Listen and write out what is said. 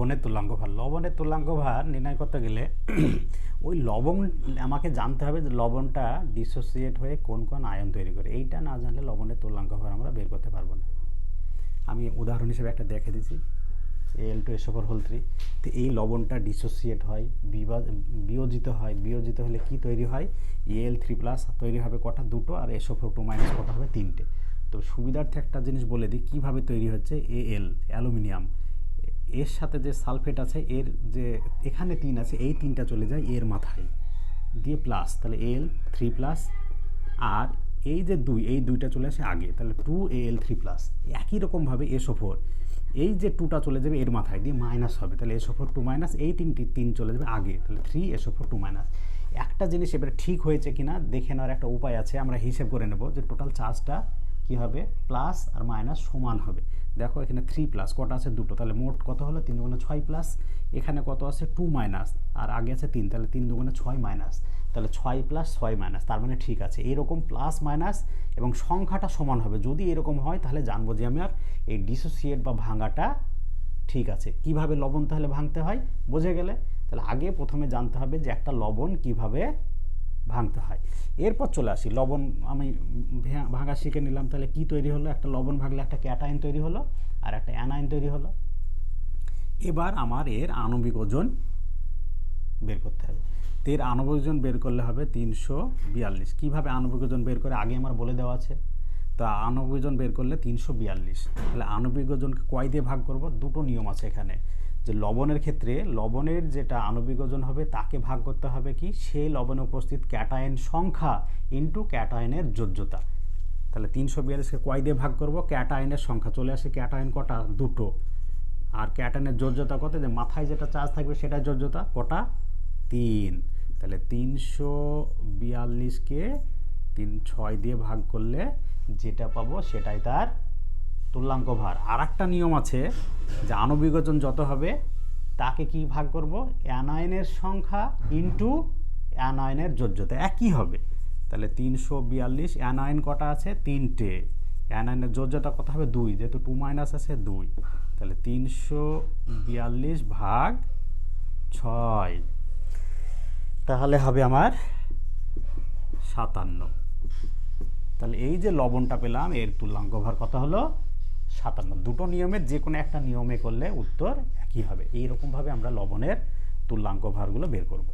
লবণের তুল্যাঙ্ক ভার। লবণের তুল্যাঙ্ক ভার নির্ণয় করতে গেলে ওই লবণ আমাকে জানতে হবে যে লবণটা ডিসোসিয়েট হয়ে কোন কোন আয়ন তৈরি করে। এইটা না জানলে লবণের তুল্যাঙ্ক ভার আমরা বের করতে পারবো না। আমি উদাহরণ হিসেবে একটা দেখে দিচ্ছি, Al2SO4 তো এই লবণটা ডিসোসিয়েট হয়, বিয়োজিত হলে কি তৈরি হয়? Al3+ তৈরি হবে কটা? দুটো। আর SO4 কটা হবে? তিনটে। তো সুবিধার্থে একটা জিনিস বলে দিই কীভাবে তৈরি হচ্ছে। Al অ্যালুমিনিয়াম, এর সাথে যে সালফেট আছে, এর যে এখানে 3 আছে, এই 3টা চলে যায় এর মাথায় দিয়ে প্লাস, তাহলে Al3+। আর এই যে এই দুইটা চলে আসে আগে, তাহলে 2Al3+। একই রকমভাবে SO4, এই যে 2টা চলে যাবে এর মাথায় দিয়ে মাইনাস হবে, তাহলে SO4 এই 3 চলে যাবে আগে, তাহলে 3SO4 একটা জিনিস এবারে ঠিক হয়েছে কিনা দেখে নেওয়ার একটা উপায় আছে। আমরা হিসেব করে নেব যে টোটাল চার্জটা কী হবে, প্লাস আর মাইনাস সমান হবে। দেখো এখানে 3+, কটা আছে? দুটো, তাহলে মোট কত হলো? 3 × 6+। এখানে কত আছে? 2- আর আগে আছে 3, তাহলে 3 × 6 তাহলে 6+, 6-, তার মানে ঠিক আছে। এইরকম প্লাস মাইনাস এবং সংখ্যাটা সমান হবে। যদি এরকম হয় তাহলে জানবো যে আমার এই ডিসোসিয়েট বা ভাঙাটা ঠিক আছে। কিভাবে লবণ তাহলে ভাঙতে হয় বুঝে গেলে? তাহলে আগে প্রথমে জানতে হবে যে একটা লবণ কিভাবে ভাঙতে হয়। এরপর চলে আসি, লবণ আমি ভাঙা শিখে নিলাম। তাহলে কি তৈরি হলো? একটা লবণ ভাঙলে একটা ক্যাটায়ন তৈরি হলো আর একটা অ্যানায়ন তৈরি হলো। এবার আমার এর আণবিক ওজন বের করতে হবে। তো এর আণবিক ওজন বের করলে হবে 342। কীভাবে আণবিক ওজন বের করে আগে আমার বলে দেওয়া আছে। তা আণবিক ওজন বের করলে 342। তাহলে আণবিক ওজনকে কয় দিয়ে ভাগ করব? দুটো নিয়ম আছে এখানে, যে লবণের ক্ষেত্রে লবণের যেটা আণবিক ওজন হবে তাকে ভাগ করতে হবে কি, সেই লবণে উপস্থিত ক্যাটায়ন সংখ্যা ইন্টু ক্যাটায়নের যোজ্যতা। তাহলে 342কে কয় দিয়ে ভাগ করব? ক্যাটায়নের সংখ্যা চলে আসে, ক্যাটায়ন কটা? দুটো। আর ক্যাটায়নের যোজ্যতা কত? যে মাথায় যেটা চার্জ থাকবে সেটার যোজ্যতা কটা? 3। তাহলে 342কে 6 দিয়ে ভাগ করলে যেটা পাবো সেটাই তার তুল্যাঙ্ক ভার। আর একটা নিয়ম আছে যে আণবিক ওজন যত হবে তাকে কি ভাগ করব? অ্যানায়নের সংখ্যা ইন্টু অ্যানায়নের যোজ্যতা, একই হবে। তাহলে 342, অ্যানায়ন কটা আছে? 3টে। অ্যানায়নের যোজ্যতা কত হবে? 2, যেহেতু 2- আছে 2। তাহলে 342 ভাগ 6, তাহলে হবে আমার 57। তাহলে এই যে লবণটা পেলাম এর তুল্যাঙ্ক ভার কত হলো? 57। দুটো নিয়মের যে কোনো একটা নিয়মে করলে উত্তর একই হবে। এইরকমভাবে আমরা লবণের তুল্যাঙ্ক ভারগুলো বের করব।